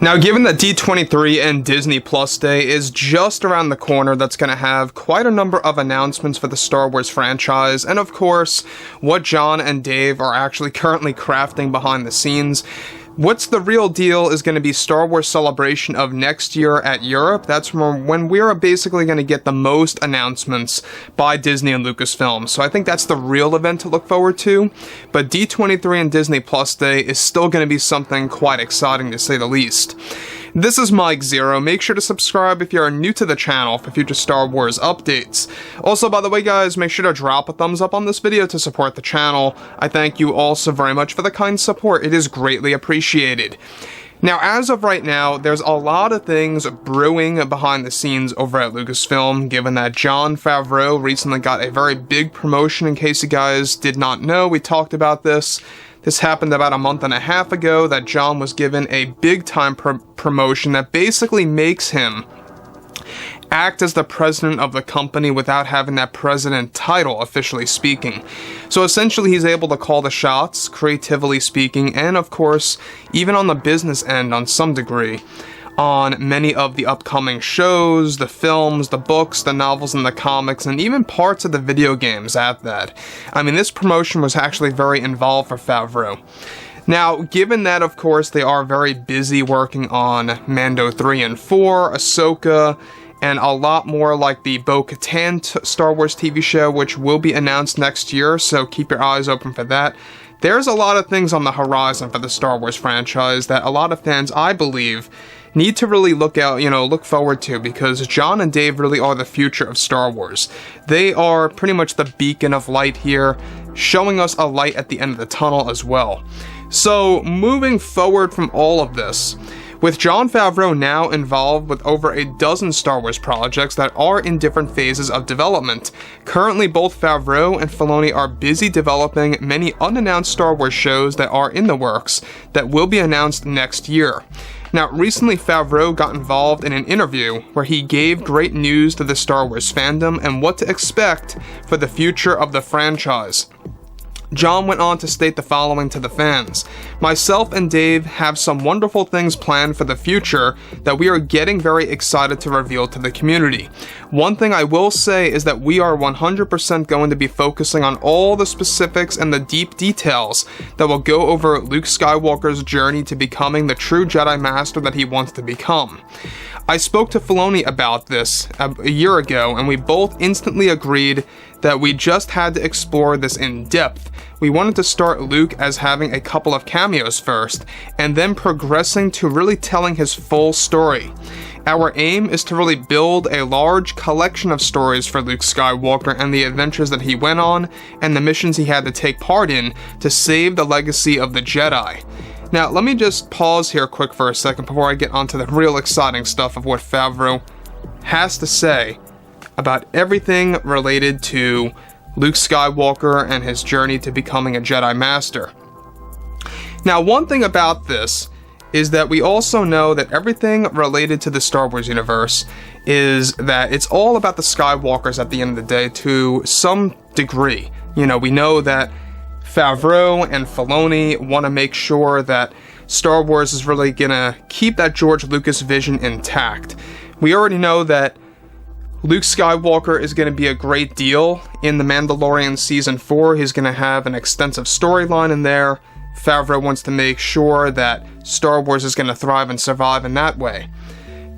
Now, given that D23 and Disney Plus Day is just around the corner, that's going to have quite a number of announcements for the Star Wars franchise, and of course, what Jon and Dave are actually currently crafting behind the scenes. What's the real deal is going to be Star Wars Celebration of next year at Europe. That's when we're basically going to get the most announcements by Disney and Lucasfilm. So I think that's the real event to look forward to. But D23 and Disney Plus Day is still going to be something quite exciting to say the least. This is Mike Zero. Make sure to subscribe if you're new to the channel for future Star Wars updates. Also, by the way, guys, make sure to drop a thumbs up on this video to support the channel. I thank you all so very much for the kind support. It is greatly appreciated. Now, as of right now, there's a lot of things brewing behind the scenes over at Lucasfilm, given that Jon Favreau recently got a very big promotion. In case you guys did not know, we talked about this. This happened about a month and a half ago, that Jon was given a big-time promotion that basically makes him act as the president of the company without having that president title, officially speaking. So essentially, he's able to call the shots, creatively speaking, and of course, even on the business end on some degree, on many of the upcoming shows, the films, the books, the novels, and the comics, and even parts of the video games at that. I mean, this promotion was actually very involved for Favreau. Now, given that, of course, they are very busy working on Mando 3 and 4, Ahsoka, and a lot more like the Bo-Katan Star Wars TV show, which will be announced next year, so keep your eyes open for that. There's a lot of things on the horizon for the Star Wars franchise that a lot of fans, I believe, need to really look forward to, because Jon and Dave really are the future of Star Wars. They are pretty much the beacon of light here, showing us a light at the end of the tunnel as well. So, moving forward from all of this, with Jon Favreau now involved with over a dozen Star Wars projects that are in different phases of development. Currently, both Favreau and Filoni are busy developing many unannounced Star Wars shows that are in the works that will be announced next year. Now, recently Favreau got involved in an interview where he gave great news to the Star Wars fandom and what to expect for the future of the franchise. Jon went on to state the following to the fans: "Myself and Dave have some wonderful things planned for the future that we are getting very excited to reveal to the community. One thing I will say is that we are 100% going to be focusing on all the specifics and the deep details that will go over Luke Skywalker's journey to becoming the true Jedi Master that he wants to become. I spoke to Filoni about this a year ago, and we both instantly agreed that we just had to explore this in depth. We wanted to start Luke as having a couple of cameos first, and then progressing to really telling his full story. Our aim is to really build a large collection of stories for Luke Skywalker and the adventures that he went on, and the missions he had to take part in to save the legacy of the Jedi." Now, let me just pause here quick for a second before I get onto the real exciting stuff of what Favreau has to say about everything related to Luke Skywalker and his journey to becoming a Jedi Master. Now, one thing about this is that we also know that everything related to the Star Wars universe is that it's all about the Skywalkers at the end of the day to some degree. You know, we know that Favreau and Filoni want to make sure that Star Wars is really gonna keep that George Lucas vision intact. We already know that Luke Skywalker is going to be a great deal in The Mandalorian Season 4. He's going to have an extensive storyline in there. Favreau wants to make sure that Star Wars is going to thrive and survive in that way.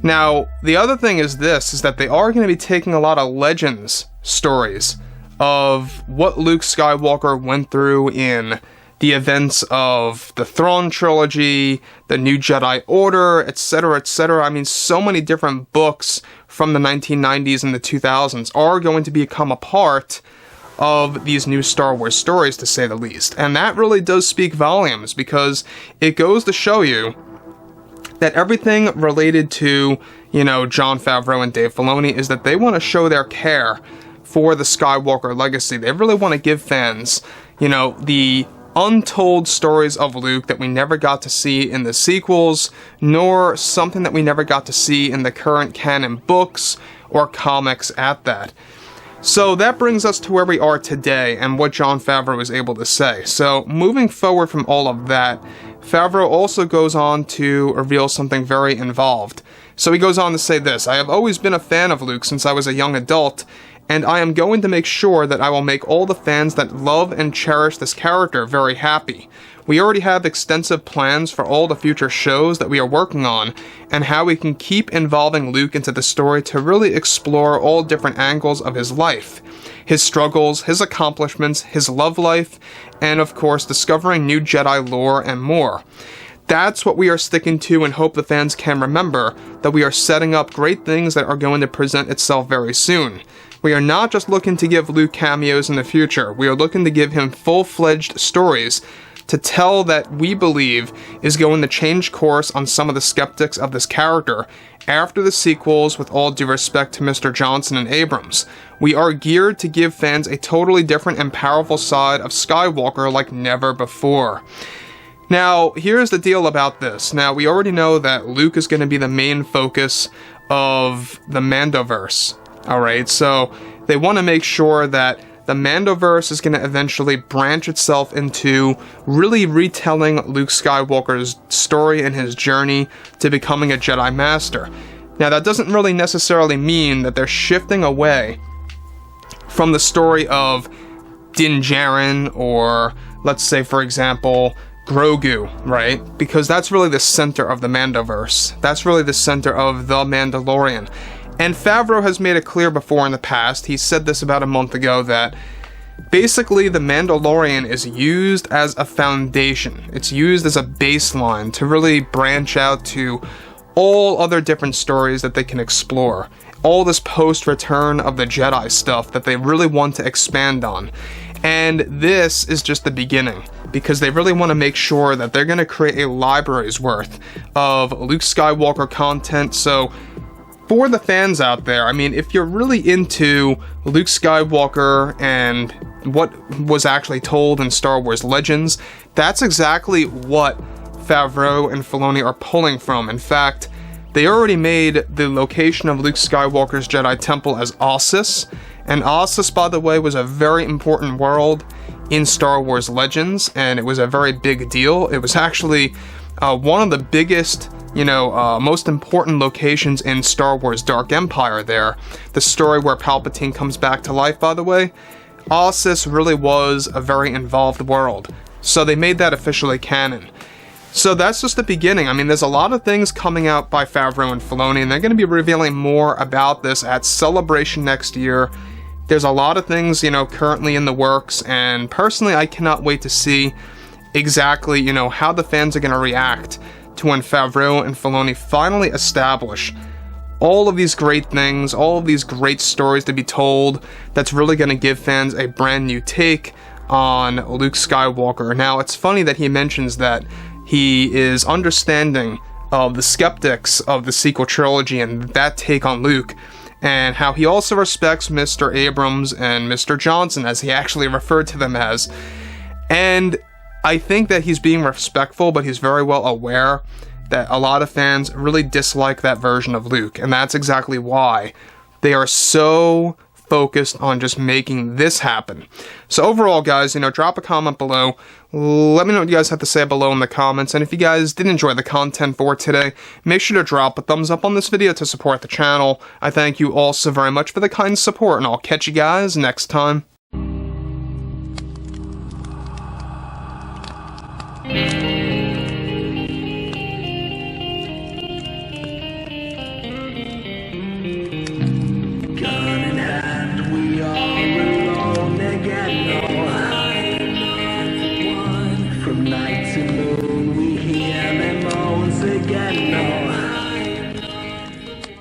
Now, the other thing is this, is that they are going to be taking a lot of Legends stories of what Luke Skywalker went through in the events of the Thrawn trilogy, the New Jedi Order, etc., etc. I mean, so many different books from the 1990s and the 2000s are going to become a part of these new Star Wars stories, to say the least. And that really does speak volumes, because it goes to show you that everything related to, Jon Favreau and Dave Filoni is that they want to show their care for the Skywalker legacy. They really want to give fans, the untold stories of Luke that we never got to see in the sequels, nor something that we never got to see in the current canon books or comics at that. So that brings us to where we are today and what Jon Favreau was able to say. So moving forward from all of that, Favreau also goes on to reveal something very involved. So he goes on to say this: "I have always been a fan of Luke since I was a young adult, and I am going to make sure that I will make all the fans that love and cherish this character very happy. We already have extensive plans for all the future shows that we are working on, and how we can keep involving Luke into the story to really explore all different angles of his life, his struggles, his accomplishments, his love life, and of course discovering new Jedi lore and more. That's what we are sticking to, and hope the fans can remember that we are setting up great things that are going to present itself very soon. We are not just looking to give Luke cameos in the future, we are looking to give him full-fledged stories to tell that we believe is going to change course on some of the skeptics of this character after the sequels, with all due respect to Mr. Johnson and Abrams. We are geared to give fans a totally different and powerful side of Skywalker like never before." Now, here's the deal about this. Now, we already know that Luke is going to be the main focus of the Mandoverse. Alright, so they want to make sure that the Mandoverse is going to eventually branch itself into really retelling Luke Skywalker's story and his journey to becoming a Jedi Master. Now, that doesn't really necessarily mean that they're shifting away from the story of Din Djarin, or, let's say, for example, Grogu, right? Because that's really the center of the Mandoverse. That's really the center of The Mandalorian. And Favreau has made it clear before in the past, he said this about a month ago, that basically The Mandalorian is used as a foundation. It's used as a baseline to really branch out to all other different stories that they can explore. All this post-Return of the Jedi stuff that they really want to expand on. And this is just the beginning, because they really want to make sure that they're going to create a library's worth of Luke Skywalker content. So for the fans out there, I mean, if you're really into Luke Skywalker and what was actually told in Star Wars Legends, that's exactly what Favreau and Filoni are pulling from. In fact, they already made the location of Luke Skywalker's Jedi Temple as Ossus, and Ossus, by the way, was a very important world in Star Wars Legends, and it was a very big deal. It was actually one of the biggest, most important locations in Star Wars Dark Empire there. The story where Palpatine comes back to life, by the way. Ossus really was a very involved world. So they made that officially canon. So that's just the beginning. I mean, there's a lot of things coming out by Favreau and Filoni, and they're going to be revealing more about this at Celebration next year. There's a lot of things, currently in the works, and personally, I cannot wait to see exactly, how the fans are going to react to when Favreau and Filoni finally establish all of these great things, all of these great stories to be told, that's really going to give fans a brand new take on Luke Skywalker. Now, it's funny that he mentions that he is understanding of the skeptics of the sequel trilogy and that take on Luke, and how he also respects Mr. Abrams and Mr. Johnson, as he actually referred to them as. And I think that he's being respectful, but he's very well aware that a lot of fans really dislike that version of Luke, and that's exactly why they are so focused on just making this happen. So overall, guys, drop a comment below. Let me know what you guys have to say below in the comments, and if you guys did enjoy the content for today, make sure to drop a thumbs up on this video to support the channel. I thank you all so very much for the kind support, and I'll catch you guys next time. From night